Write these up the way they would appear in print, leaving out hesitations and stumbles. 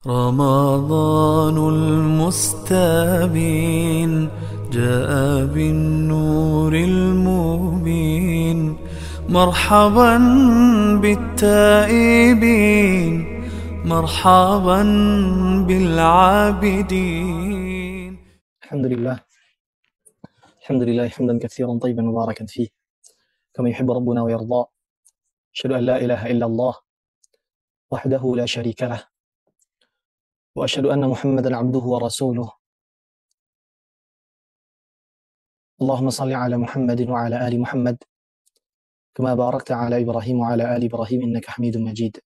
رمضان المستبين جاء بالنور المبين مرحبا بالتائبين مرحبا بالعابدين. الحمد لله حمدا كثيرا طيبا مباركا فيه كما يحب ربنا ويرضى. أشهد أن لا إله إلا الله وحده لا شريك له وأشهد أن محمدا عبده ورسوله. اللهم صل على محمد وعلى آل محمد كما باركت على إبراهيم وعلى آل إبراهيم إنك حميد مجيد.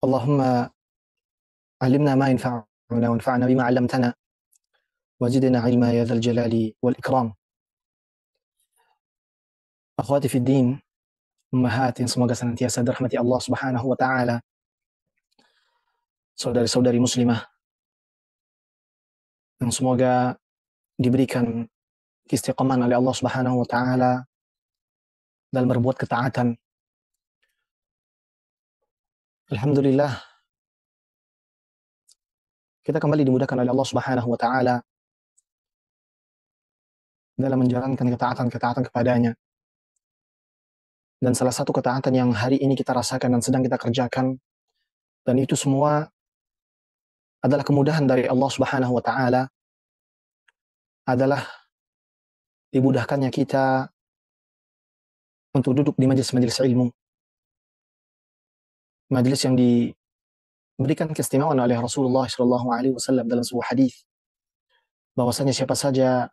اللهم علمنا ما ينفعنا وانفعنا بما علمتنا وزدنا علما يا ذا الجلال والإكرام. Akhwati fi din, ummahat yang semoga senantiasa dirahmati Allah Subhanahu wa taala. Saudari-saudari muslimah yang semoga diberikan keistiqomahan oleh Allah Subhanahu wa taala dalam berbuat ketaatan. Alhamdulillah, kita kembali dimudahkan oleh Allah Subhanahu wa taala dalam menjalankan ketaatan-ketaatan kepadanya. Dan salah satu ketaatan yang hari ini kita rasakan dan sedang kita kerjakan, dan itu semua adalah kemudahan dari Allah Subhanahu wa taala, adalah dimudahkannya kita untuk duduk di majelis-majelis ilmu. Majelis yang diberikan keistimewaan oleh Rasulullah SAW dalam sebuah hadis, bahwasanya siapa saja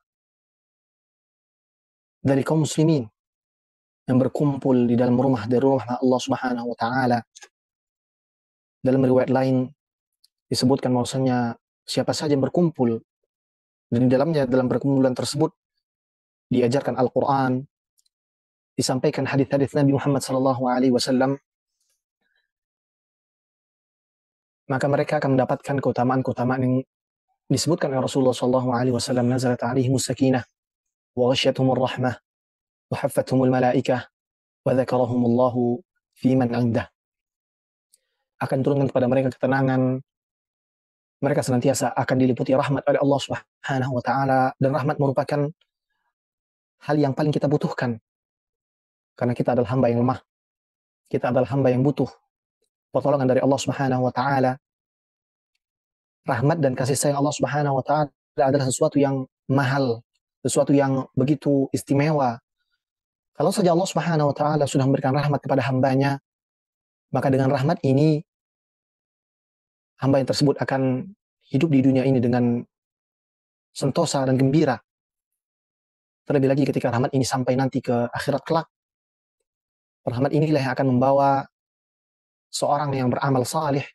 dari kaum muslimin yang berkumpul di dalam rumah dari rumah Allah Subhanahu wa taala. Dalam riwayat lain disebutkan bahwasanya siapa saja yang berkumpul dan di dalamnya dalam perkumpulan tersebut diajarkan Al-Qur'an, disampaikan hadis-hadis Nabi Muhammad SAW, maka mereka akan mendapatkan keutamaan-keutamaan yang disebutkan oleh Rasulullah SAW. Nazalat alaihimus sakinah wa ghasyiyatuhumur rahmah wa haffathumul malaikah wa dzakarahumullahu fi man 'indah. Akan turunkan kepada mereka ketenangan, mereka senantiasa akan diliputi rahmat oleh Allah Subhanahu wa taala, dan rahmat merupakan hal yang paling kita butuhkan karena kita adalah hamba yang lemah, kita adalah hamba yang butuh pertolongan dari Allah Subhanahu wa taala. Rahmat dan kasih sayang Allah Subhanahu wa taala adalah sesuatu yang mahal, sesuatu yang begitu istimewa. Kalau saja Allah Subhanahu wa taala sudah memberikan rahmat kepada hambanya, maka dengan rahmat ini hamba yang tersebut akan hidup di dunia ini dengan sentosa dan gembira. Terlebih lagi ketika rahmat ini sampai nanti ke akhirat kelak, rahmat inilah yang akan membawa seorang yang beramal saleh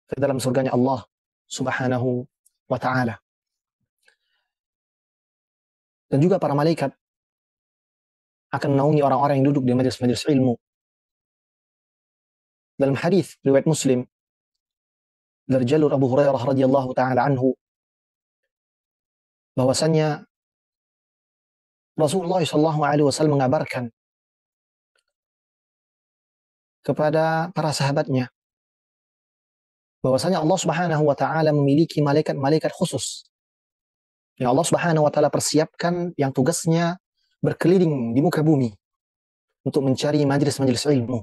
ke dalam surganya Allah Subhanahu wa taala. Dan juga para malaikat akan menaungi orang-orang yang duduk di majelis-majelis ilmu. Dalam hadis riwayat Muslim dari jalur Abu Hurairah radhiyallahu taala anhu, bahwasanya Rasulullah SAW mengabarkan kepada para sahabatnya bahwasanya Allah Subhanahu wa taala memiliki malaikat-malaikat khusus yang Allah Subhanahu wa taala persiapkan, yang tugasnya berkeliling di muka bumi untuk mencari majelis-majelis ilmu,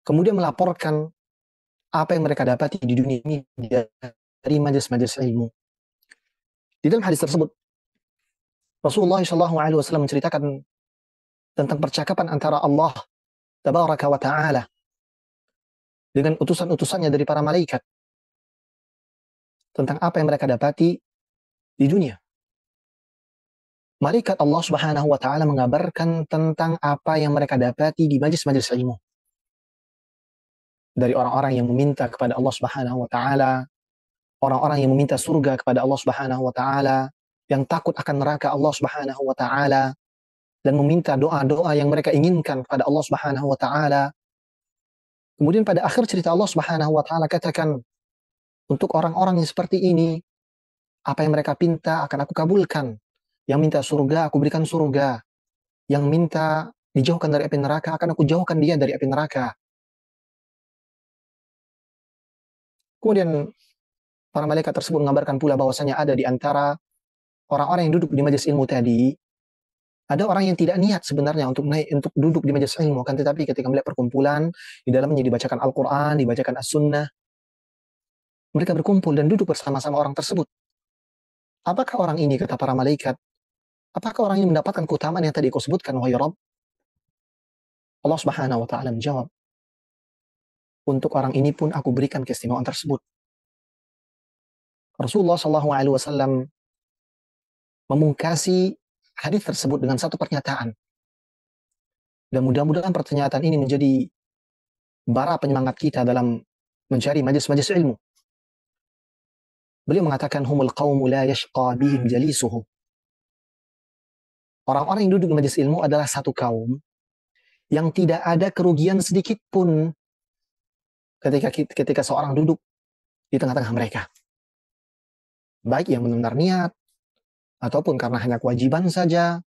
kemudian melaporkan apa yang mereka dapati di dunia ini dari majelis-majelis ilmu. Di dalam hadis tersebut Rasulullah SAW menceritakan tentang percakapan antara Allah Tabaraka wa ta'ala dengan utusan-utusannya dari para malaikat tentang apa yang mereka dapati di dunia. Malaikat Allah Subhanahu wa taala mengabarkan tentang apa yang mereka dapati di majelis-majelis ilmu. Dari orang-orang yang meminta kepada Allah Subhanahu wa taala, orang-orang yang meminta surga kepada Allah Subhanahu wa taala, yang takut akan neraka Allah Subhanahu wa taala, dan meminta doa-doa yang mereka inginkan kepada Allah Subhanahu wa taala. Kemudian pada akhir cerita Allah Subhanahu wa taala katakan, untuk orang-orang yang seperti ini, apa yang mereka pinta akan aku kabulkan. Yang minta surga, aku berikan surga. Yang minta dijauhkan dari api neraka, akan aku jauhkan dia dari api neraka. Kemudian para malaikat tersebut mengabarkan pula bahwasanya ada di antara orang-orang yang duduk di majelis ilmu tadi, ada orang yang tidak niat sebenarnya untuk naik untuk duduk di majelis ilmu, kan tetapi ketika melihat perkumpulan di dalamnya dibacakan Al-Quran, dibacakan As-Sunnah, mereka berkumpul dan duduk bersama-sama orang tersebut. Apakah orang ini, kata para malaikat, apakah orang ini mendapatkan keutamaan yang tadi kau sebutkan, wahai Rabb? Allah Subhanahu wa taala menjawab, untuk orang ini pun aku berikan keistimewaan tersebut. Rasulullah SAW memungkasi hadis tersebut dengan satu pernyataan. Dan mudah-mudahan pernyataan ini menjadi bara penyemangat kita dalam mencari majlis-majlis ilmu. Beliau mengatakan, humul qawmu la yashqa bihim jalisuhum. Orang-orang yang duduk di majlis ilmu adalah satu kaum yang tidak ada kerugian sedikit pun ketika seorang duduk di tengah-tengah mereka. Baik yang benar-benar niat, ataupun karena hanya kewajiban saja,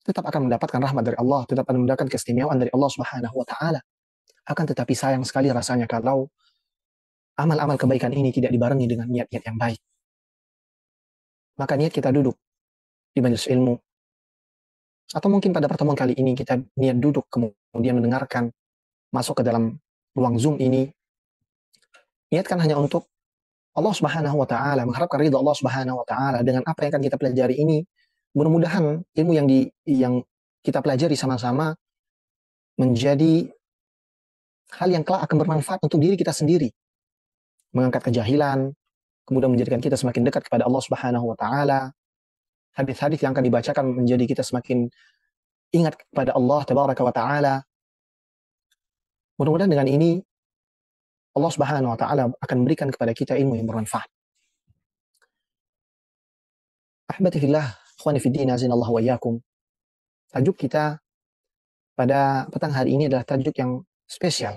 tetap akan mendapatkan rahmat dari Allah, tetap akan mendapatkan keistimewaan dari Allah Subhanahu wa taala. Akan tetapi sayang sekali rasanya kalau amal-amal kebaikan ini tidak dibarengi dengan niat-niat yang baik. Maka niat kita duduk di majelis ilmu, atau mungkin pada pertemuan kali ini kita niat duduk kemudian mendengarkan, masuk ke dalam ruang Zoom ini, niatkan hanya untuk Allah Subhanahu wa taala, mengharapkan ridha Allah Subhanahu wa taala dengan apa yang akan kita pelajari ini. Mudah-mudahan ilmu yang kita pelajari sama-sama menjadi hal yang kelak akan bermanfaat untuk diri kita sendiri. Mengangkat kejahilan, kemudian menjadikan kita semakin dekat kepada Allah Subhanahu wa taala. Hadis-hadis yang akan dibacakan menjadi kita semakin ingat kepada Allah Tabaraka wa taala. Mudah-mudahan dengan ini Allah Subhanahu wa taala akan memberikan kepada kita ilmu yang bermanfaat. Ahbati fillah, ikhwani fid din, azinallahu wa iyyakum. Tajuk kita pada petang hari ini adalah tajuk yang spesial.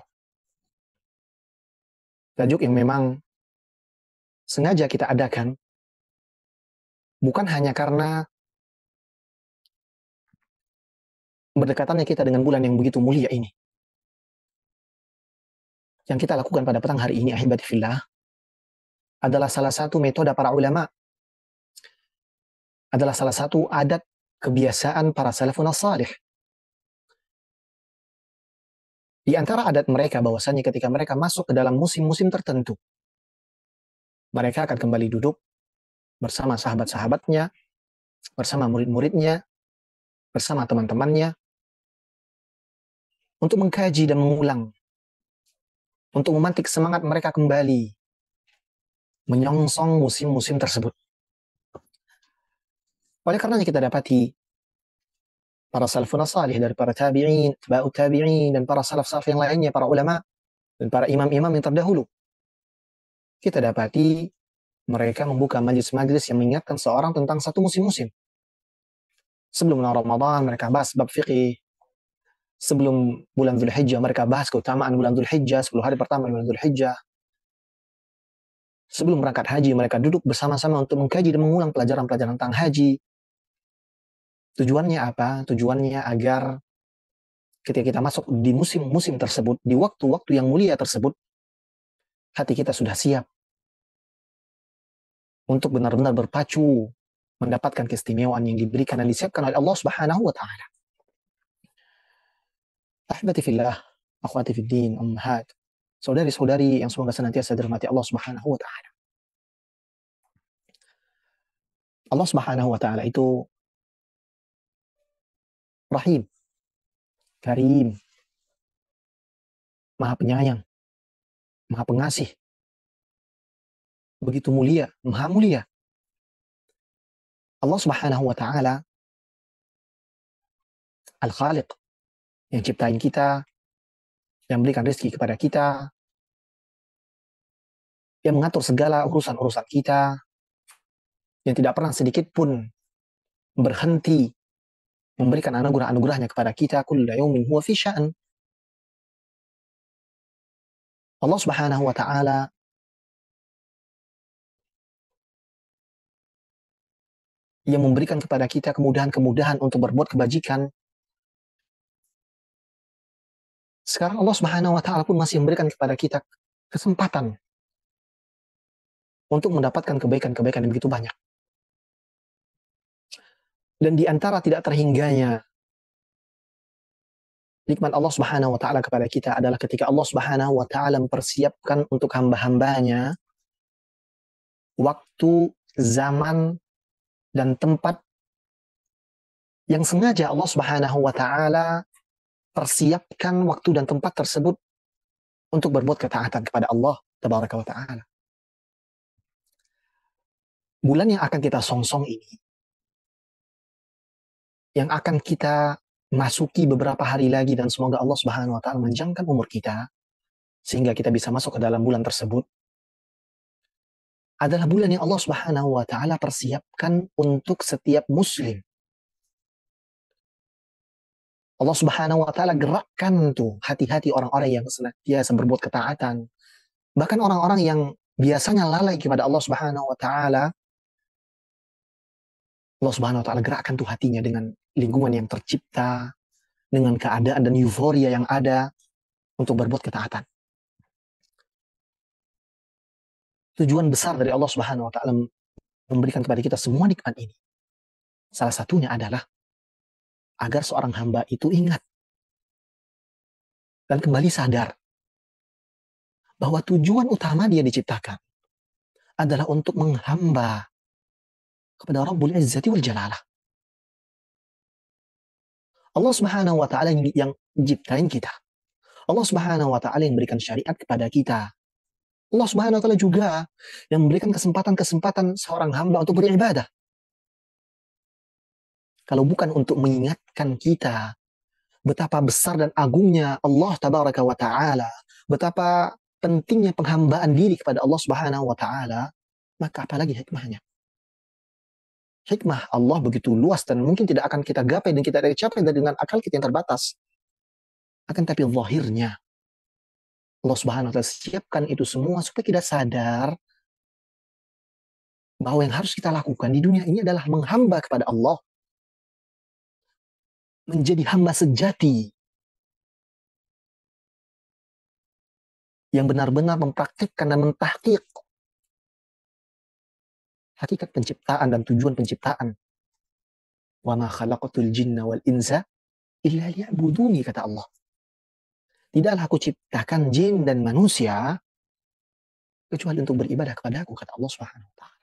Tajuk yang memang sengaja kita adakan bukan hanya karena berdekatannya kita dengan bulan yang begitu mulia ini. Yang kita lakukan pada petang hari ini, ahibati fillah, adalah salah satu metode para ulama, adalah salah satu adat kebiasaan para salafun as-salih. Di antara adat mereka bahwasanya ketika mereka masuk ke dalam musim-musim tertentu, mereka akan kembali duduk bersama sahabat-sahabatnya, bersama murid-muridnya, bersama teman-temannya, untuk mengkaji dan mengulang, untuk memantik semangat mereka kembali menyongsong musim-musim tersebut. Oleh karenanya kita dapati para salafun salih, dari para tabi'in, tabi'ut tabi'in, dan para salaf-salaf yang lainnya, para ulama, dan para imam-imam yang terdahulu. Kita dapati mereka membuka majlis-majlis yang mengingatkan seorang tentang satu musim-musim. Sebelum Ramadan mereka bahas bab fikih. Sebelum bulan Dzulhijjah mereka bahas keutamaan bulan Dzulhijjah, 10 hari pertama bulan Dzulhijjah. Sebelum berangkat haji mereka duduk bersama-sama untuk mengkaji dan mengulang pelajaran-pelajaran tentang haji. Tujuannya apa? Tujuannya agar ketika kita masuk di musim-musim tersebut, di waktu-waktu yang mulia tersebut, hati kita sudah siap untuk benar-benar berpacu mendapatkan keistimewaan yang diberikan dan disiapkan oleh Allah Subhanahu wa taala. Ahbati fillah, akhwati fid din, ummahat, saudari-saudari yang semoga senantiasa dirahmati Allah Subhanahu wa taala. Allah Subhanahu wa taala itu Rahim, Karim, Maha Penyayang, Maha Pengasih, begitu mulia, Maha Mulia. Allah Subhanahu wa taala Al-Khaliq, yang ciptain kita, yang berikan rezeki kepada kita, yang mengatur segala urusan-urusan kita, yang tidak pernah sedikit pun berhenti memberikan anugerah-anugerahnya kepada kita. Kullu yaumin huwa fi sya'an. Allah Subhanahu wa taala yang memberikan kepada kita kemudahan-kemudahan untuk berbuat kebajikan. Sekarang Allah Subhanahu wa taala pun masih memberikan kepada kita kesempatan untuk mendapatkan kebaikan-kebaikan yang begitu banyak. Dan di antara tidak terhingganya nikmat Allah Subhanahu wa taala kepada kita adalah ketika Allah Subhanahu wa taala mempersiapkan untuk hamba-hambanya waktu, zaman, dan tempat yang sengaja Allah Subhanahu wa taala persiapkan waktu dan tempat tersebut untuk berbuat ketaatan kepada Allah Tabaraka wa taala. Bulan yang akan kita songsong ini, yang akan kita masuki beberapa hari lagi, dan semoga Allah Subhanahu wa taala menjangkan umur kita sehingga kita bisa masuk ke dalam bulan tersebut, adalah bulan yang Allah Subhanahu wa taala persiapkan untuk setiap muslim. Allah Subhanahu wa taala gerakkan tuh hati-hati orang-orang yang senantiasa berbuat ketaatan. Bahkan orang-orang yang biasanya lalai kepada Allah Subhanahu wa taala, Allah Subhanahu wa taala gerakkan tuh hatinya dengan lingkungan yang tercipta, dengan keadaan dan euforia yang ada untuk berbuat ketaatan. Tujuan besar dari Allah Subhanahu wa taala memberikan kepada kita semua nikmat ini, salah satunya adalah agar seorang hamba itu ingat dan kembali sadar bahwa tujuan utama dia diciptakan adalah untuk menghamba kepada Rabbul Izzati wal Jalalah. Allah Subhanahu wa taala yang menciptain kita. Allah Subhanahu wa taala yang memberikan syariat kepada kita. Allah Subhanahu wa taala juga yang memberikan kesempatan-kesempatan seorang hamba untuk beribadah. Kalau bukan untuk mengingatkan kita betapa besar dan agungnya Allah Tabaraka wa taala, betapa pentingnya penghambaan diri kepada Allah Subhanahu wa taala, maka apalagi hikmahnya? Hikmah Allah begitu luas dan mungkin tidak akan kita gapai dan kita capai dengan akal kita yang terbatas. Akan tapi zahirnya Allah Subhanahu wa taala siapkan itu semua supaya kita sadar bahwa yang harus kita lakukan di dunia ini adalah menghamba kepada Allah, menjadi hamba sejati yang benar-benar mempraktikkan dan mentahqiq hakikat penciptaan dan tujuan penciptaan. Wa ma khalaqatul jinna wal insa illa liya'buduni, kata Allah. Tidaklah aku ciptakan jin dan manusia kecuali untuk beribadah kepada aku, kata Allah Subhanahu wa taala.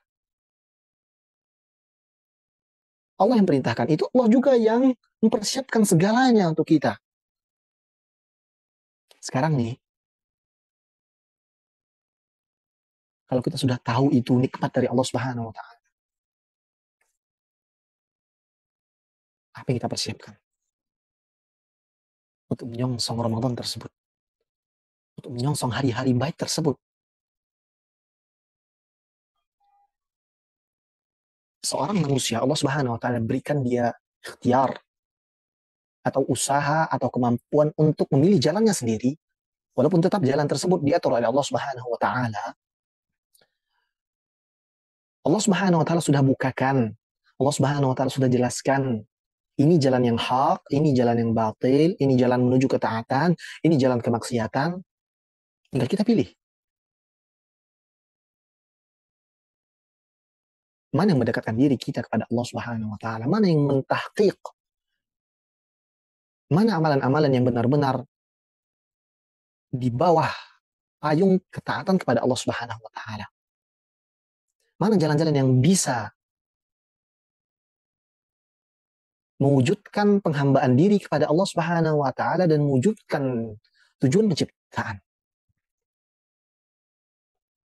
Allah yang perintahkan itu, Allah juga yang mempersiapkan segalanya untuk kita. Sekarang nih, kalau kita sudah tahu itu nikmat dari Allah Subhanahu wa taala, apa yang kita persiapkan untuk menyongsong Ramadan tersebut, untuk menyongsong hari-hari baik tersebut? Seorang manusia, Allah Subhanahu wa taala berikan dia ikhtiar atau usaha atau kemampuan untuk memilih jalannya sendiri, walaupun tetap jalan tersebut diatur oleh Allah Subhanahu wa taala. Allah Subhanahu wa taala sudah bukakan, Allah Subhanahu wa taala sudah jelaskan, ini jalan yang hak, ini jalan yang batil, ini jalan menuju ketaatan, ini jalan kemaksiatan. Tinggal kita pilih. Mana yang mendekatkan diri kita kepada Allah Subhanahu wa taala? Mana yang mentahqiq? Mana amalan-amalan yang benar-benar di bawah payung ketaatan kepada Allah Subhanahu wa taala? Mana jalan-jalan yang bisa mewujudkan penghambaan diri kepada Allah Subhanahu wa taala dan mewujudkan tujuan penciptaan?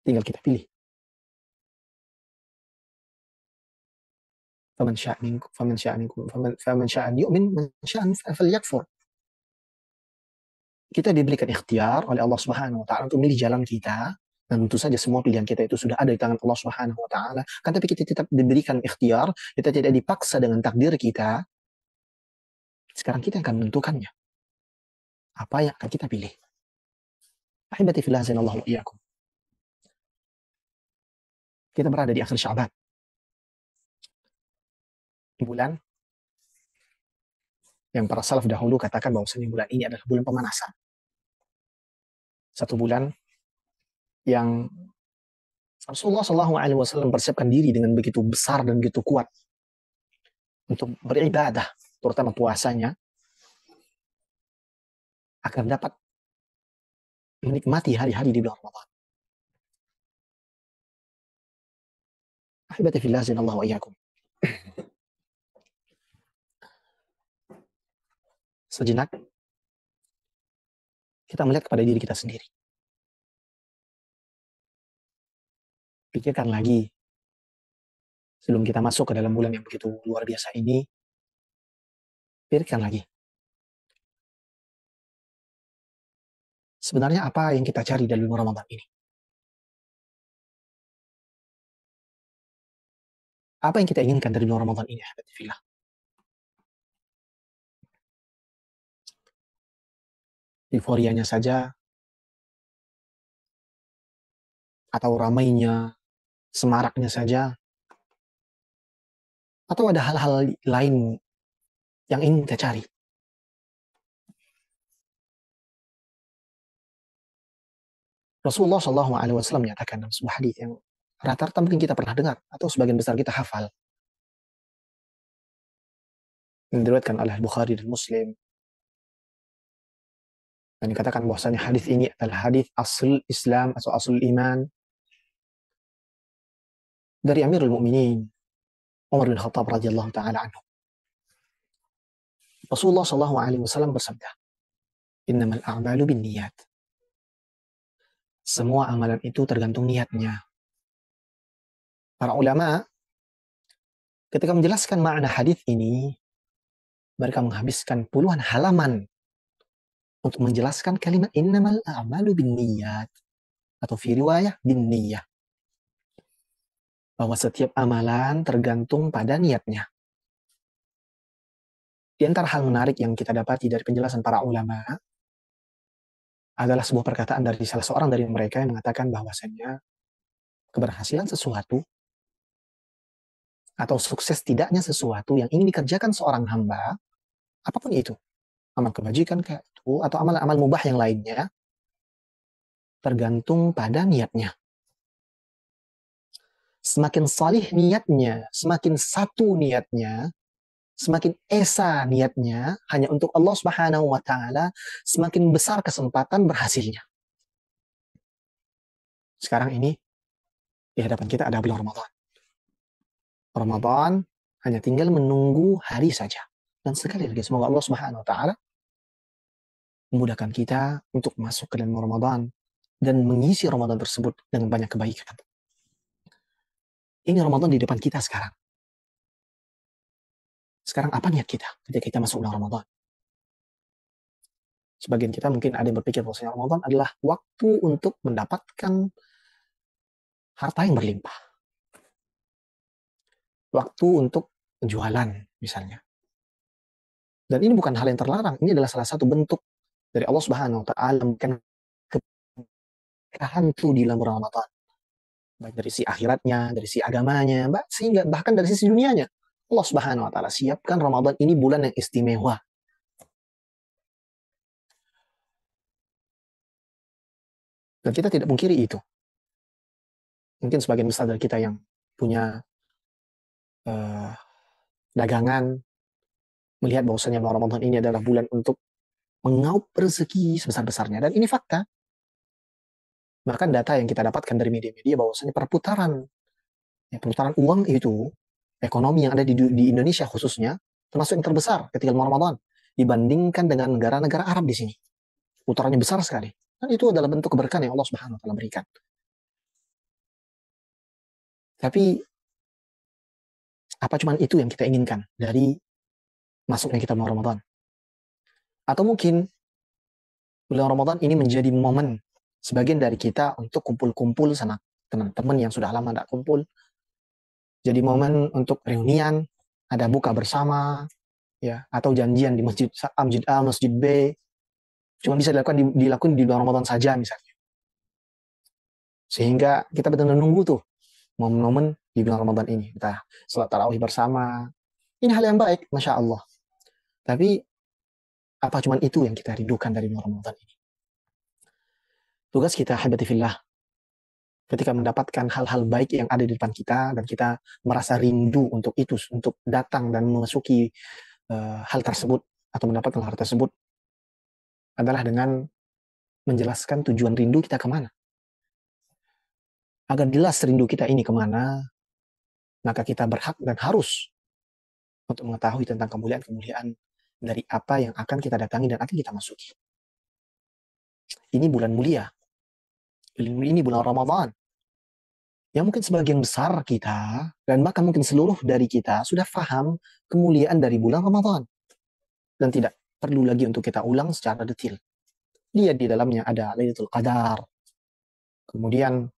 Tinggal kita pilih. Faman syaa minkum faman syaa an yu'min man syaa an falyakfur. Kita diberikan ikhtiar oleh Allah Subhanahu wa taala untuk memilih jalan kita, dan tentu saja semua pilihan kita itu sudah ada di tangan Allah Subhanahu wa taala. Kan tapi kita tetap diberikan ikhtiar, kita tidak dipaksa dengan takdir kita. Sekarang kita akan menentukannya. Apa yang akan kita pilih? Ahibati fillah azanallahu wa iyyakum. Kita berada di akhir Sya'ban. bulan yang para salaf dahulu katakan bahwasanya bulan ini adalah bulan pemanasan. Satu bulan yang Rasulullah SAW persiapkan diri dengan begitu besar dan begitu kuat untuk beribadah, terutama puasanya, agar dapat menikmati hari-hari di bulan Ramadan. Ahibati fillah, Allah wa iyyakum. Sejenak kita melihat kepada diri kita sendiri. Pikirkan lagi sebelum kita masuk ke dalam bulan yang begitu luar biasa ini. Pikirkan lagi. Sebenarnya apa yang kita cari dalam Ramadan ini? Apa yang kita inginkan dari bulan Ramadan ini? Ahibati fillah. Euforianya saja, atau ramainya, semaraknya saja, atau ada hal-hal lain yang ingin kita cari. Rasulullah SAW menyatakan dalam sebuah hadis yang rata-rata mungkin kita pernah dengar atau sebagian besar kita hafal. Yang diriwayatkan oleh Bukhari dan Muslim. Dan dikatakan bahwasanya hadis ini adalah hadis asal Islam atau asal iman dari Amirul Mukminin Umar bin Khattab radhiyallahu taala anhu. Rasulullah SAW bersabda, "Innamal a'malu binniyat." Semua amalan itu tergantung niatnya. Para ulama ketika menjelaskan makna hadis ini, mereka menghabiskan puluhan halaman untuk menjelaskan kalimat innamal a'malu binniyat atau fi riwayah binniyah, bahwa setiap amalan tergantung pada niatnya. Di antara hal menarik yang kita dapati dari penjelasan para ulama adalah sebuah perkataan dari salah seorang dari mereka yang mengatakan bahwasanya keberhasilan sesuatu atau sukses tidaknya sesuatu yang ingin dikerjakan seorang hamba, apapun itu, amal kebajikan kayak itu atau amal-amal mubah yang lainnya, tergantung pada niatnya. Semakin salih niatnya, semakin satu niatnya, semakin esa niatnya hanya untuk Allah Subhanahu wa taala, semakin besar kesempatan berhasilnya. Sekarang ini di hadapan kita ada bulan Ramadan. Ramadan hanya tinggal menunggu hari saja. Dan sekali lagi semoga Allah Subhanahu wa taala memudahkan kita untuk masuk ke dalam Ramadan dan mengisi Ramadan tersebut dengan banyak kebaikan. Ini Ramadan di depan kita sekarang. Sekarang apa niat kita ketika kita masuk bulan Ramadan? Sebagian kita mungkin ada yang berpikir bahwa Ramadan adalah waktu untuk mendapatkan harta yang berlimpah. Waktu untuk penjualan misalnya. Dan ini bukan hal yang terlarang. Ini adalah salah satu bentuk dari Allah Subhanahu wa taala memberikan keberkahan itu di dalam Ramadan. Baik dari si akhiratnya, dari si agamanya, sehingga bahkan dari sisi dunianya. Allah Subhanahu wa taala siapkan Ramadan ini bulan yang istimewa. Dan kita tidak mungkiri itu. Mungkin sebagian besar dari kita yang punya dagangan melihat bahwasanya Ramadan ini adalah bulan untuk mengaup rezeki sebesar-besarnya. Dan ini fakta. Bahkan data yang kita dapatkan dari media-media bahwasanya perputaran uang itu, ekonomi yang ada di Indonesia khususnya, termasuk yang terbesar ketika Ramadan dibandingkan dengan negara-negara Arab di sini. Putarannya besar sekali. Dan itu adalah bentuk keberkahan yang Allah Subhanahu wa taala berikan. Tapi apa cuma itu yang kita inginkan dari masuknya kita bulan Ramadan? Atau mungkin bulan Ramadan ini menjadi momen sebagian dari kita untuk kumpul-kumpul sama teman-teman yang sudah lama tidak kumpul. Jadi momen untuk reunian, ada buka bersama, ya, atau janjian di masjid A, masjid B, cuma bisa dilakukan di bulan Ramadan saja misalnya. Sehingga kita benar-benar nunggu tuh momen-momen di bulan Ramadan ini. Kita salat tarawih bersama, Ini hal yang baik, Masya Allah. Tapi apa cuma itu yang kita rindukan dari bulan Ramadan ini? Tugas kita, habati fillah, ketika mendapatkan hal-hal baik yang ada di depan kita dan kita merasa rindu untuk itu, untuk datang dan memasuki hal tersebut atau mendapatkan hal tersebut, adalah dengan menjelaskan tujuan rindu kita kemana. Agar jelas rindu kita ini kemana, maka kita berhak dan harus untuk mengetahui tentang kemuliaan-kemuliaan dari apa yang akan kita datangi dan akan kita masuki. Ini bulan mulia. Ini bulan Ramadan. Yang mungkin sebagian besar kita, dan bahkan mungkin seluruh dari kita, sudah paham kemuliaan dari bulan Ramadan. Dan tidak perlu lagi untuk kita ulang secara detail. Dia di dalamnya ada Lailatul Qadar. Kemudian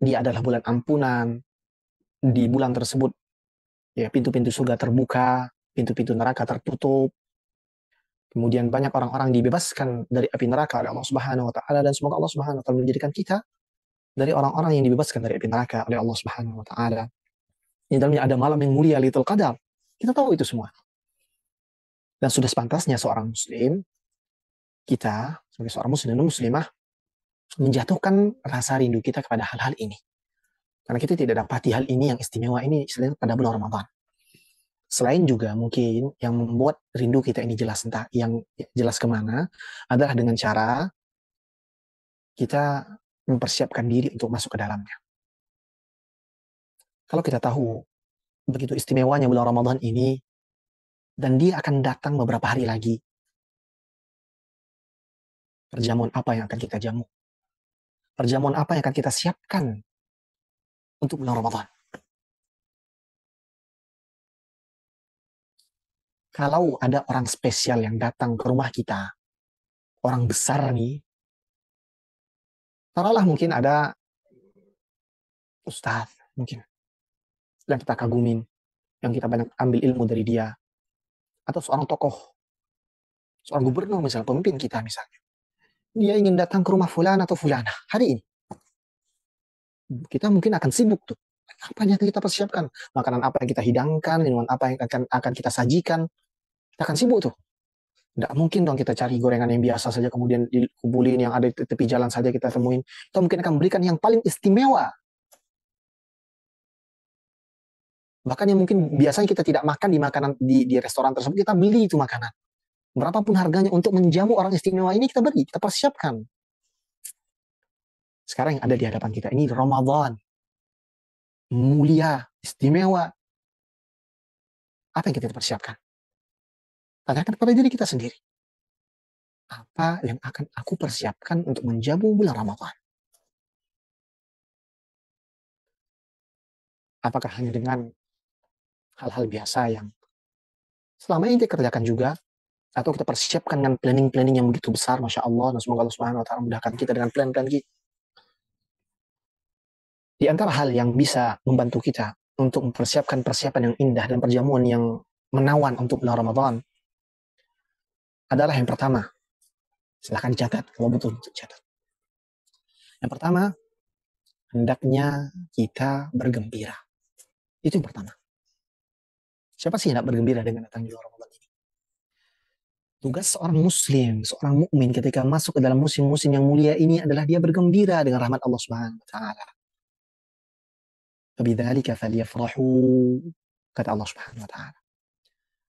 dia adalah bulan ampunan. Di bulan tersebut ya pintu-pintu surga terbuka, pintu-pintu neraka tertutup. Kemudian banyak orang-orang dibebaskan dari api neraka oleh Allah Subhanahu wa taala, dan semoga Allah Subhanahu wa taala menjadikan kita dari orang-orang yang dibebaskan dari api neraka oleh Allah Subhanahu wa taala. Di dalamnya ada malam yang mulia, Lailatul Qadar. Kita tahu itu semua. Dan sudah sepantasnya seorang muslim, kita sebagai seorang muslim dan muslimah, menjatuhkan rasa rindu kita kepada hal-hal ini. Karena kita tidak dapati hal ini yang istimewa ini selain pada bulan Ramadan. Selain juga mungkin yang membuat rindu kita ini jelas, entah yang jelas kemana, adalah dengan cara kita mempersiapkan diri untuk masuk ke dalamnya. Kalau kita tahu begitu istimewanya bulan Ramadan ini, dan dia akan datang beberapa hari lagi, perjamuan apa yang akan kita jamu? Perjamuan apa yang akan kita siapkan untuk bulan Ramadan? Kalau ada orang spesial yang datang ke rumah kita, orang besar nih, taruhlah mungkin ada ustadz, mungkin, yang kita kagumin, yang kita banyak ambil ilmu dari dia, atau seorang tokoh, seorang gubernur misalnya, pemimpin kita misalnya. Dia ingin datang ke rumah fulan atau fulana hari ini. Kita mungkin akan sibuk tuh. Apa yang kita persiapkan? Makanan apa yang kita hidangkan, minuman apa yang akan kita sajikan. Kita akan sibuk tuh. Nggak mungkin dong kita cari gorengan yang biasa saja, kemudian dikumpulin yang ada di tepi jalan saja kita temuin. Kita mungkin akan berikan yang paling istimewa. Bahkan yang mungkin biasanya kita tidak makan di makanan di restoran tersebut, kita beli itu makanan. Berapapun harganya untuk menjamu orang istimewa ini kita beri, kita persiapkan. Sekarang yang ada di hadapan kita ini Ramadan. Mulia, istimewa. Apa yang kita persiapkan? Tanyakan kepada diri kita sendiri. Apa yang akan aku persiapkan untuk menjamu bulan Ramadan? Apakah hanya dengan hal-hal biasa yang selama ini kita kerjakan juga, atau kita persiapkan dengan planning-planning yang begitu besar, Masya Allah, dan semoga Allah Subhanahu wa taala mudahkan kita dengan plan-plan kita. Di antara hal yang bisa membantu kita untuk mempersiapkan persiapan yang indah dan perjamuan yang menawan untuk bulan Ramadan adalah yang pertama. Silahkan dicatat kalau betul dicatat. Yang pertama, hendaknya kita bergembira. Itu yang pertama. Siapa sih yang hendak bergembira dengan datangnya bulan Ramadan ini? Tugas seorang muslim, seorang mukmin ketika masuk ke dalam musim-musim yang mulia ini adalah dia bergembira dengan rahmat Allah Subhanahu wa taala. Fabidzalika falyafrahu, kata Allah Subhanahu wa taala.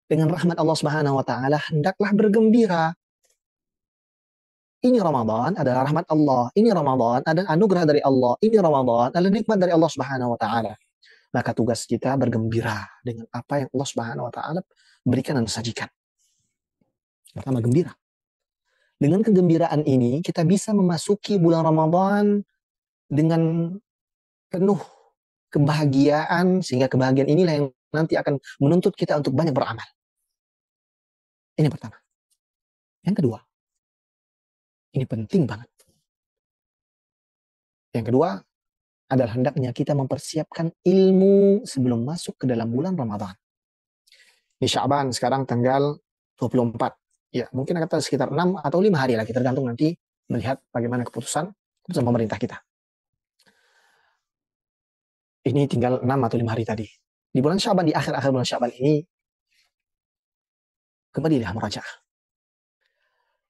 Dengan rahmat Allah Subhanahu wa taala hendaklah bergembira. Ini Ramadan adalah rahmat Allah. Ini Ramadan adalah anugerah dari Allah. Ini Ramadan adalah nikmat dari Allah Subhanahu wa taala. Maka tugas kita bergembira dengan apa yang Allah Subhanahu wa taala berikan dan sajikan. Pertama, gembira. Dengan kegembiraan ini kita bisa memasuki bulan Ramadan dengan penuh kebahagiaan, sehingga kebahagiaan inilah yang nanti akan menuntut kita untuk banyak beramal. Ini pertama. Yang kedua, ini penting banget. Yang kedua adalah hendaknya kita mempersiapkan ilmu sebelum masuk ke dalam bulan Ramadan. Di Sya'ban sekarang tanggal 24. Ya, mungkin akan sekitar 6 atau 5 hari lagi, tergantung nanti melihat bagaimana keputusan pemerintah kita. Ini tinggal 6 atau 5 hari tadi. Di bulan Syaban, di akhir-akhir bulan Syaban ini, kembalilah murajaah.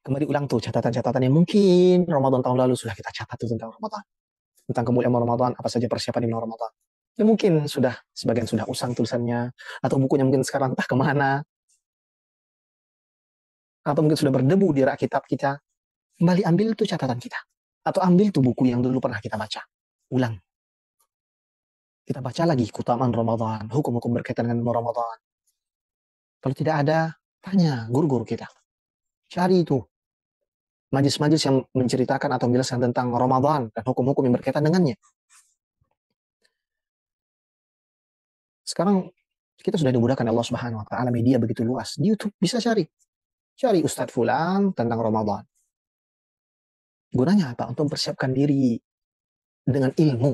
Kembali ulang tuh catatan-catatan yang mungkin Ramadan tahun lalu sudah kita catat tuh tentang Ramadan. Tentang kemuliaan Ramadan, apa saja persiapan di bulan Ramadan. Ya mungkin sudah, sebagian sudah usang tulisannya, atau bukunya mungkin sekarang entah kemana, atau mungkin sudah berdebu di rak kitab kita. Kembali ambil tuh catatan kita. Atau ambil tuh buku yang dulu pernah kita baca. Ulang. Kita baca lagi keutamaan Ramadan, hukum-hukum berkaitan dengan Ramadan. Kalau tidak ada, tanya guru-guru kita. Cari itu majlis-majlis yang menceritakan atau menjelaskan tentang Ramadan dan hukum-hukum yang berkaitan dengannya. Sekarang kita sudah dimudahkan Allah Subhanahu wa taala, media begitu luas. Di YouTube bisa cari. Cari Ustadz Fulan tentang Ramadan. Gunanya apa? Untuk mempersiapkan diri dengan ilmu.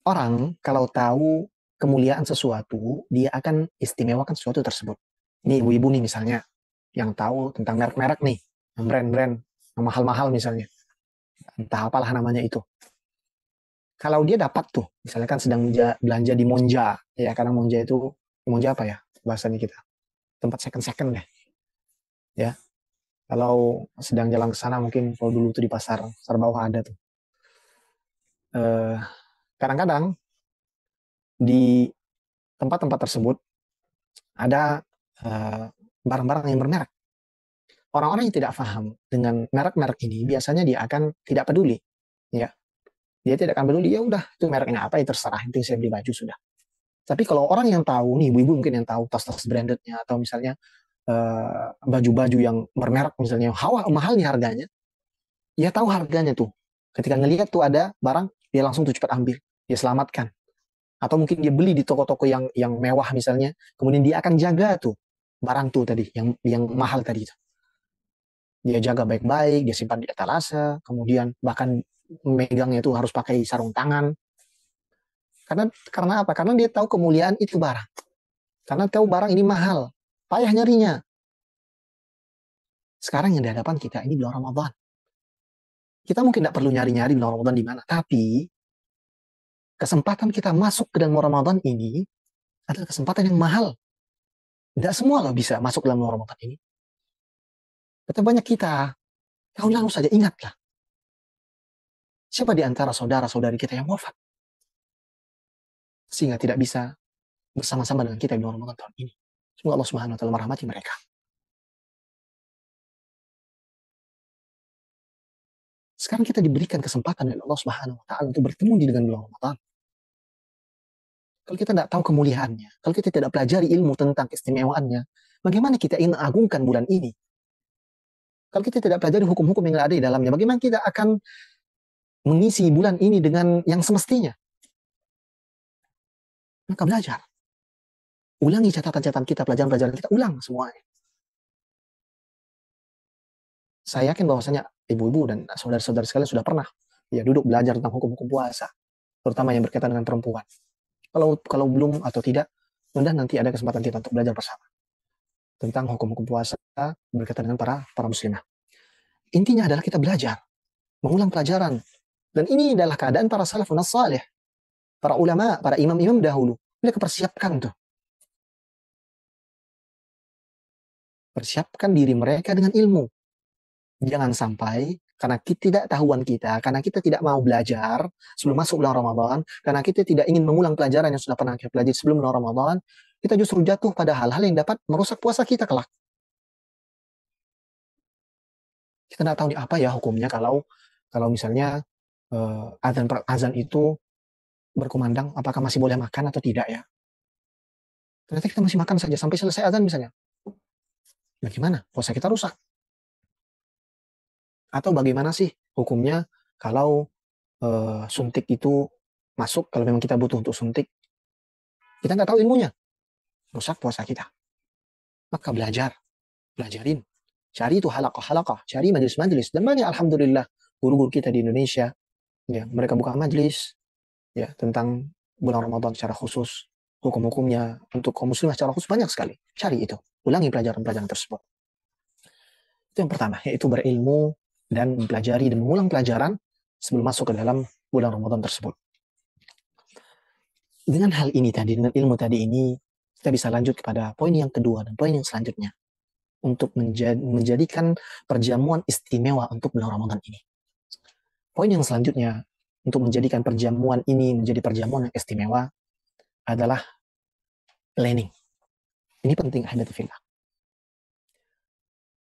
Orang kalau tahu kemuliaan sesuatu, dia akan istimewakan sesuatu tersebut. Ini ibu-ibu nih misalnya, yang tahu tentang merek-merek nih, brand-brand yang mahal-mahal misalnya. Entah apalah namanya itu. Kalau dia dapat tuh, misalnya kan sedang belanja di Monja, ya karena Monja itu, Monja apa ya bahasanya kita? Tempat second-second deh. Ya, kalau sedang jalan ke sana mungkin kalau dulu tuh di pasar bawah ada tuh. Kadang-kadang di tempat-tempat tersebut ada barang-barang yang bermerek. Orang-orang yang tidak paham dengan merek-merek ini biasanya dia akan tidak peduli, ya. Dia tidak akan peduli, ya udah itu mereknya apa ya terserah, itu saya beli baju sudah. Tapi kalau orang yang tahu nih, ibu-ibu mungkin yang tahu tas-tas brandednya atau misalnya baju-baju yang bermerek misalnya, mahal nih harganya, dia tahu harganya tuh. Ketika ngelihat tuh ada barang, dia langsung tuh cepat ambil, dia selamatkan. Atau mungkin dia beli di toko-toko yang mewah misalnya, kemudian dia akan jaga tuh barang tuh tadi, yang mahal tadi itu. Dia jaga baik-baik, dia simpan di etalase, kemudian bahkan megangnya itu harus pakai sarung tangan. Karena apa? Karena dia tahu kemuliaan itu barang. Karena tahu barang ini mahal, payah nyarinya. Sekarang yang di hadapan kita ini bulan Ramadan. Kita mungkin tidak perlu nyari-nyari bulan Ramadan di mana, tapi kesempatan kita masuk ke dalam Ramadan ini adalah kesempatan yang mahal. Tidak semua loh bisa masuk dalam Ramadan ini. Betapa banyak kita, tahun lalu saja ingatlah. Siapa di antara saudara-saudari kita yang wafat? Sehingga tidak bisa bersama-sama dengan kita di bulan Ramadan tahun ini. Semoga Allah Subhanahu wa taala merahmati mereka. Sekarang kita diberikan kesempatan oleh Allah Subhanahu wa taala untuk bertemu dengan bulan Ramadan. Kalau kita tidak tahu kemuliaannya, kalau kita tidak pelajari ilmu tentang keistimewaannya, bagaimana kita ingin mengagungkan bulan ini? Kalau kita tidak pelajari hukum-hukum yang ada di dalamnya, bagaimana kita akan mengisi bulan ini dengan yang semestinya? Maka belajar. Ulangi catatan-catatan kita, pelajaran-pelajaran kita, ulang semuanya. Saya yakin bahwasanya ibu-ibu dan saudara-saudara sekalian sudah pernah ya duduk belajar tentang hukum-hukum puasa, terutama yang berkaitan dengan perempuan. Kalau belum atau tidak, mudah nanti ada kesempatan kita untuk belajar bersama tentang hukum-hukum puasa berkaitan dengan para muslimah. Intinya adalah kita belajar, mengulang pelajaran. Dan ini adalah keadaan para salafun salih, para ulama, para imam-imam dahulu. Mereka persiapkan tuh. Persiapkan diri mereka dengan ilmu. Jangan sampai karena ketidaktahuan kita, karena kita tidak mau belajar sebelum masuk bulan Ramadan, karena kita tidak ingin mengulang pelajaran yang sudah pernah kita pelajari sebelum bulan Ramadan, kita justru jatuh pada hal-hal yang dapat merusak puasa kita kelak. Kita tidak tahu nih apa ya hukumnya kalau misalnya azan itu berkumandang, apakah masih boleh makan atau tidak ya? Ternyata kita masih makan saja sampai selesai azan misalnya. Bagaimana? Puasa kita rusak. Atau bagaimana sih hukumnya kalau suntik itu masuk, kalau memang kita butuh untuk suntik, kita nggak tahu ilmunya, rusak puasa kita. Maka belajarin, cari itu halaqah, cari majelis-majelis. Dan banyak alhamdulillah guru-guru kita di Indonesia, ya mereka buka majelis ya tentang bulan Ramadan secara khusus, hukum-hukumnya untuk kaum muslimah secara khusus banyak sekali. Cari itu, ulangi pelajaran-pelajaran tersebut. Itu yang pertama, yaitu berilmu dan mempelajari dan mengulang pelajaran sebelum masuk ke dalam bulan Ramadan tersebut. Dengan hal ini tadi, dengan ilmu tadi ini, kita bisa lanjut kepada poin yang kedua dan poin yang selanjutnya untuk menjadikan perjamuan istimewa untuk bulan Ramadan ini. Poin yang selanjutnya untuk menjadikan perjamuan ini menjadi perjamuan yang istimewa adalah planning. Ini penting, ahibati fillah.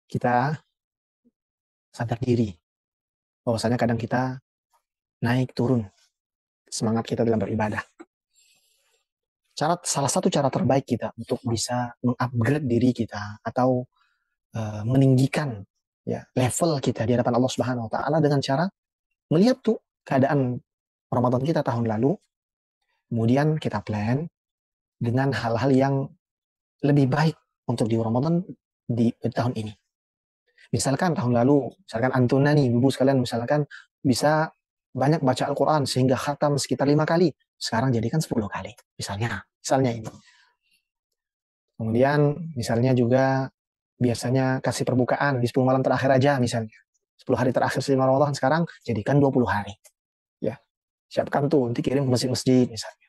Kita sadar diri bahwasanya kadang kita naik turun semangat kita dalam beribadah. Salah satu cara terbaik kita untuk bisa mengupgrade diri kita atau meninggikan ya level kita di hadapan Allah Subhanahu wa taala dengan cara melihat tuh keadaan Ramadan kita tahun lalu, kemudian kita plan dengan hal-hal yang lebih baik untuk di Ramadan di tahun ini. Misalkan tahun lalu, misalkan Antuna nih, ibu sekalian, misalkan bisa banyak baca Al-Quran sehingga khatam sekitar 5 kali. Sekarang jadikan 10 kali. Misalnya ini. Kemudian misalnya juga biasanya kasih perbukaan di 10 malam terakhir aja misalnya. 10 hari terakhir sebelum Ramadan, sekarang jadikan 20 hari. Ya, siapkan tuh, nanti kirim ke masjid-masjid misalnya.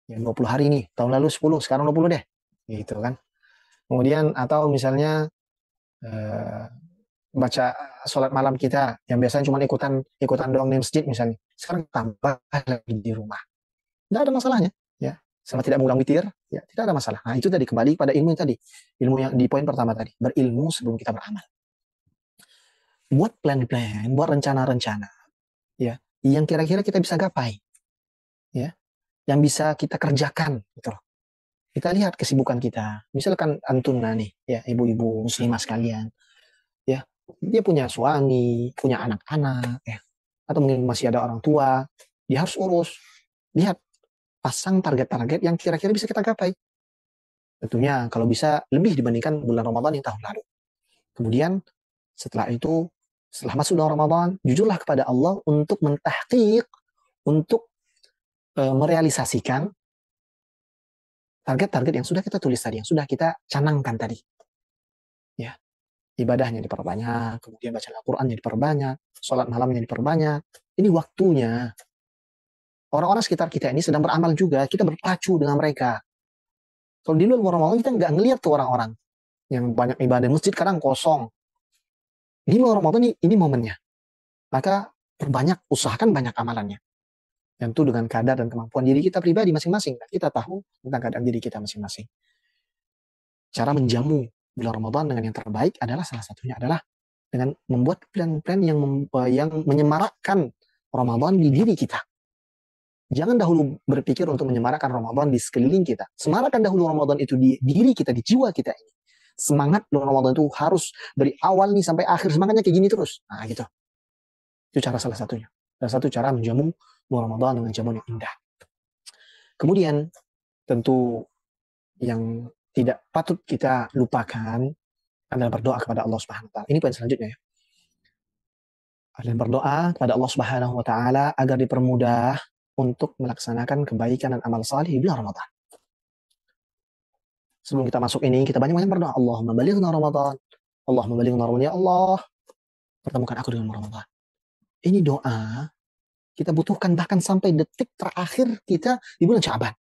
Ya, 20 hari nih, tahun lalu 10, sekarang 20 deh. Gitu kan. Kemudian atau misalnya baca sholat malam kita yang biasanya cuma ikutan doang di masjid misalnya, sekarang tambah lagi di rumah, tidak ada masalahnya ya, sama tidak mengulang witir ya, tidak ada masalah. Nah itu tadi kembali pada ilmu yang tadi, ilmu yang di poin pertama tadi, berilmu sebelum kita beramal, buat plan-plan, buat rencana-rencana ya yang kira-kira kita bisa gapai ya, yang bisa kita kerjakan gitu loh. Kita lihat kesibukan kita, misalkan Antuna nih ya, ibu-ibu muslimah sekalian ya, dia punya suami, punya anak-anak, ya, atau mungkin masih ada orang tua, dia harus urus. Lihat, pasang target-target yang kira-kira bisa kita gapai. Tentunya kalau bisa lebih dibandingkan bulan Ramadan yang tahun lalu. Kemudian setelah itu, setelah masuk dalam Ramadan, jujurlah kepada Allah untuk mentahqiq, untuk merealisasikan target-target yang sudah kita tulis tadi, yang sudah kita canangkan tadi. Ya, ibadahnya diperbanyak, kemudian baca Al-Qurannya diperbanyak, sholat malamnya diperbanyak. Ini waktunya. Orang-orang sekitar kita ini sedang beramal juga, kita berpacu dengan mereka. Kalau di luar Ramadan kita nggak ngelihat tuh orang-orang yang banyak ibadah masjid kadang kosong. Di luar Ramadan ini momennya. Maka perbanyak, usahakan banyak amalannya. Tentu dengan kadar dan kemampuan diri kita pribadi masing-masing. Kita tahu tentang keadaan diri kita masing-masing. Cara menjamu bulan Ramadan dengan yang terbaik adalah salah satunya adalah dengan membuat plan-plan yang menyemarakkan Ramadan di diri kita. Jangan dahulu berpikir untuk menyemarakkan Ramadan di sekeliling kita. Semarakkan dahulu Ramadan itu di diri kita, di jiwa kita ini. Semangat bulan Ramadan itu harus dari awal nih sampai akhir semangatnya kayak gini terus. Nah gitu. Itu cara salah satunya. Salah satu cara menjamu bulan Ramadan dengan jamuan yang indah. Kemudian tentu yang tidak patut kita lupakan adalah berdoa kepada Allah Subhanahu wa taala. Ini poin selanjutnya ya. Dan berdoa kepada Allah Subhanahu wa taala agar dipermudah untuk melaksanakan kebaikan dan amal saleh di bulan Ramadan. Sebelum kita masuk ini, kita banyak-banyak berdoa. Allahumma balighna Ramadan. Allahumma balighna Ramadan. Ya Allah, pertemukan aku dengan Ramadan. Ini doa kita butuhkan bahkan sampai detik terakhir kita di bulan Sya'ban.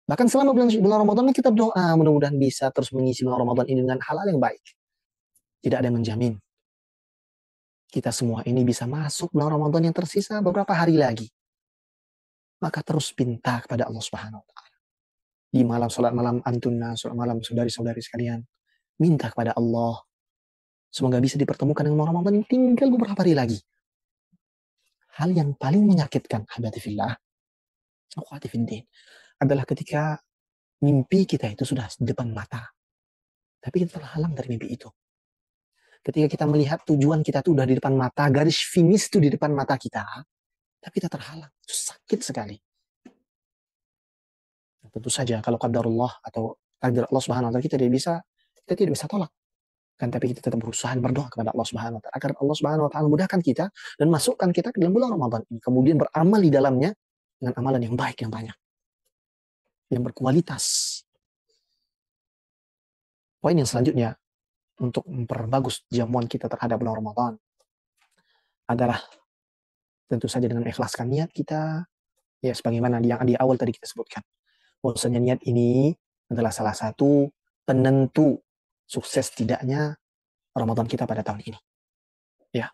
Bahkan selama bulan Ramadan kita berdoa mudah-mudahan bisa terus mengisi bulan Ramadan ini dengan hal-hal yang baik. Tidak ada yang menjamin kita semua ini bisa masuk bulan Ramadan yang tersisa beberapa hari lagi. Maka terus pinta kepada Allah Subhanahu wa taala. Di malam salat malam antuna, salat malam saudari-saudari sekalian, minta kepada Allah semoga bisa dipertemukan dengan Ramadan yang tinggal beberapa hari lagi. Hal yang paling menyakitkan, habati fillah, akhwati fiddin, adalah ketika mimpi kita itu sudah di depan mata, tapi kita terhalang dari mimpi itu. Ketika kita melihat tujuan kita itu udah di depan mata, garis finish itu di depan mata kita, tapi kita terhalang. Itu sakit sekali. Tentu saja kalau qadarullah atau takdir Allah Subhanahu wa taala kita tidak bisa tolak. Kan tapi kita tetap berusaha berdoa kepada Allah Subhanahu wa taala agar Allah Subhanahu wa taala mudahkan kita dan masukkan kita ke dalam bulan Ramadan ini, kemudian beramal di dalamnya dengan amalan yang baik, yang banyak, yang berkualitas. Poin yang selanjutnya untuk memperbagus jamuan kita terhadap bulan Ramadan adalah tentu saja dengan ikhlaskan niat kita, Ya, sebagaimana yang di awal tadi kita sebutkan. Bahwasanya niat ini adalah salah satu penentu sukses tidaknya Ramadan kita pada tahun ini. Ya,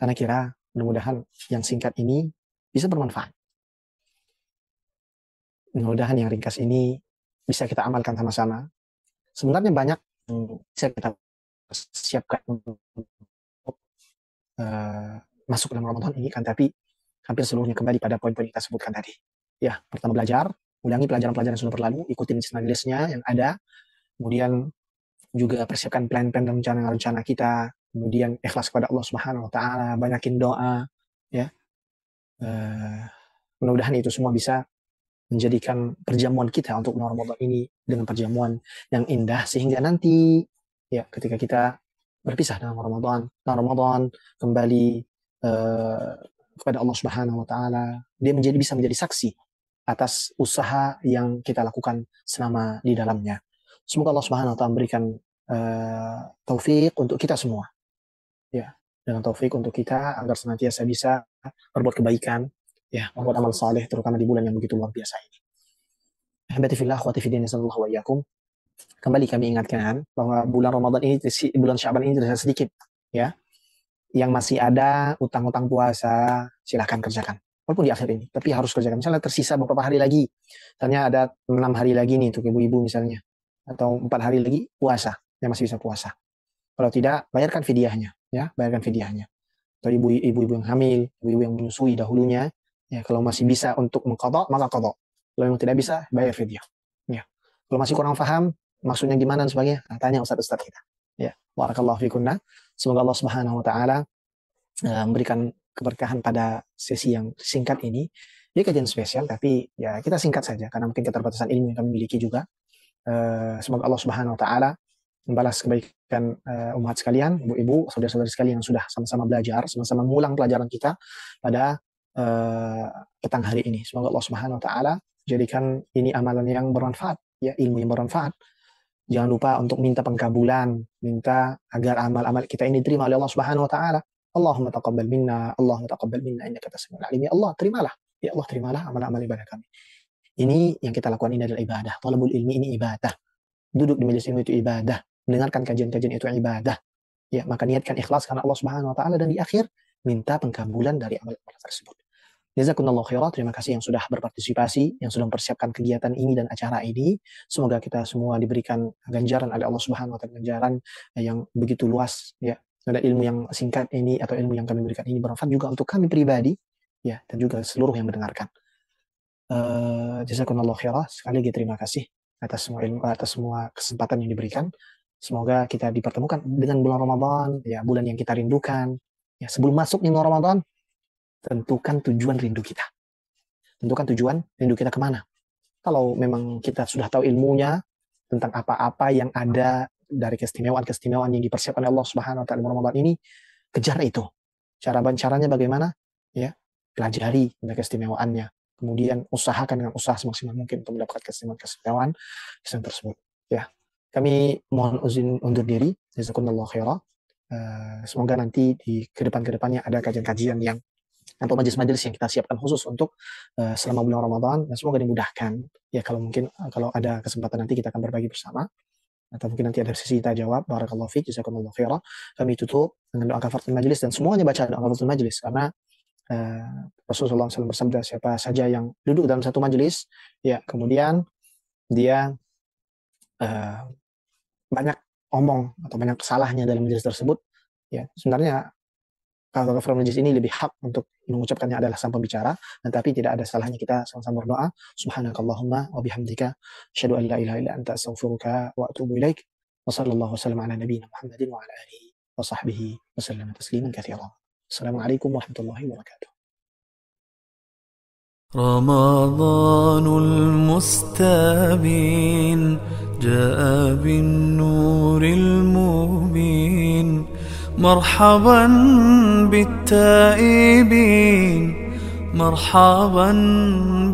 karena kira mudah-mudahan yang singkat ini bisa bermanfaat. Mudah-mudahan yang ringkas ini bisa kita amalkan sama-sama. Sebenarnya banyak yang bisa kita siapkan untuk masuk dalam Ramadan ini kan, tapi hampir seluruhnya kembali pada poin-poin yang kita sebutkan tadi. Ya, pertama belajar, ulangi pelajaran-pelajaran yang sudah berlalu, ikutin majelisnya yang ada, kemudian juga persiapkan plan-plan dan rencana-rencana kita, kemudian ikhlas kepada Allah Subhanahu wa taala, banyakin doa, ya. Mudah-mudahan itu semua bisa menjadikan perjamuan kita untuk bulan Ramadan ini dengan perjamuan yang indah, sehingga nanti ya ketika kita berpisah dengan Ramadan kembali kepada Allah Subhanahu wa taala, dia bisa menjadi saksi atas usaha yang kita lakukan selama di dalamnya. Semoga Allah Subhanahu wa taala memberikan taufik untuk kita semua. Ya, dengan taufik untuk kita agar senantiasa bisa berbuat kebaikan, ya, membuat amal saleh terutama di bulan yang begitu luar biasa ini. Ahbati fillah, akhwati fiddin, sallallahu wa iyyakum. Kembali kami ingatkan bahwa bulan Ramadan ini, bulan Syaban ini terasa sedikit, ya. Yang masih ada utang-utang puasa, silahkan kerjakan. Walaupun di akhir ini, tapi harus kerjakan. Misalnya tersisa beberapa hari lagi, misalnya ada 6 hari lagi nih untuk ibu-ibu misalnya, atau 4 hari lagi puasa, yang masih bisa puasa. Kalau tidak, bayarkan fidyahnya, ya, bayarkan fidyahnya. Atau ibu-ibu yang hamil, ibu-ibu yang menyusui dahulunya, ya, kalau masih bisa untuk mengqadha, maka qadha. Kalau yang tidak bisa, bayar fidyah. Ya. Kalau masih kurang paham, maksudnya gimana dan sebagainya, tanya ustaz-ustaz kita. Ya, barakallahu fikunna. Semoga Allah Subhanahu wa taala memberikan keberkahan pada sesi yang singkat ini. Ini kajian spesial, tapi ya kita singkat saja karena mungkin keterbatasan ilmu yang kami miliki juga. Semoga Allah Subhanahu wa taala membalas kebaikan umat sekalian, ibu-ibu, saudara-saudari sekalian yang sudah sama-sama belajar, sama-sama mengulang pelajaran kita pada petang hari ini. Semoga Allah Subhanahu wa taala jadikan ini amalan yang bermanfaat, ya, ilmu yang bermanfaat. Jangan lupa untuk minta pengkabulan, minta agar amal-amal kita ini diterima oleh Allah Subhanahu wa taala. Allahumma taqabbal minna, Allahumma taqabbal minna innaka tas-sami'ul alim. Ya Allah, terimalah. Ya Allah, terimalah amal-amal ibadah kami. Ini yang kita lakukan ini adalah ibadah. Talabul ilmi ini ibadah. Duduk di majelis ilmu itu ibadah. Mendengarkan kajian-kajian itu ibadah. Ya, maka niatkan ikhlas karena Allah Subhanahu wa taala, dan di akhir minta pengkabulan dari amal-amal tersebut. Jazakumullahu khairan. Terima kasih yang sudah berpartisipasi, yang sudah mempersiapkan kegiatan ini dan acara ini. Semoga kita semua diberikan ganjaran oleh Allah Subhanahu wa taala, ganjaran yang begitu luas, ya. Dan ilmu yang singkat ini atau ilmu yang kami berikan ini bermanfaat juga untuk kami pribadi, ya, dan juga seluruh yang mendengarkan. Jazakumullahu khairan. Sekali lagi terima kasih atas semua ilmu, atas semua kesempatan yang diberikan. Semoga kita dipertemukan dengan bulan Ramadan, ya, bulan yang kita rindukan. Ya, sebelum masuk bulan Ramadan, tentukan tujuan rindu kita. Tentukan tujuan rindu kita kemana. Kalau memang kita sudah tahu ilmunya tentang apa-apa yang ada dari keistimewaan-keistimewaan yang dipersiapkan oleh Allah Subhanahu wa taala di Ramadan ini, kejar itu. Caranya bagaimana? Ya, pelajari tentang keistimewaannya. Kemudian usahakan dengan usaha semaksimal mungkin untuk mendapatkan keistimewaan tersebut. Ya, kami mohon izin undur diri. Jazakumullahu khairan. Semoga nanti di kedepannya ada kajian-kajian yang atau majelis-majelis yang kita siapkan khusus untuk selama bulan Ramadan, dan semoga dimudahkan. Ya, kalau ada kesempatan nanti kita akan berbagi bersama, atau mungkin nanti ada sesi kita jawab. Barakallahu fiik, jazakumullahu khairan. Kami tutup dengan doa kafaratul majelis, dan semuanya baca doa kafaratul majelis karena Rasulullah SAW bersabda, siapa saja yang duduk dalam satu majelis, ya, kemudian dia banyak omong atau banyak kesalahannya dalam majelis tersebut, ya, sebenarnya kalau kafaratul majelis ini lebih hak untuk mengucapkannya adalah sang pembicara, dan tapi tidak ada salahnya kita sama-sama berdoa. Subhanakallahumma wa bihamdika asyhadu an la ilaha illa anta astaghfiruka wa atubu ilaik. Wa sallallahu wasallam ala nabiyyina Muhammadin wa ala alihi wa sahbihi wa sallam tasliman katsiran. Assalamualaikum warahmatullahi wabarakatuh. رمضان المستبين جاء بالنور المبين مرحبا بالتائبين مرحبا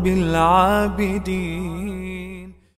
بالعابدين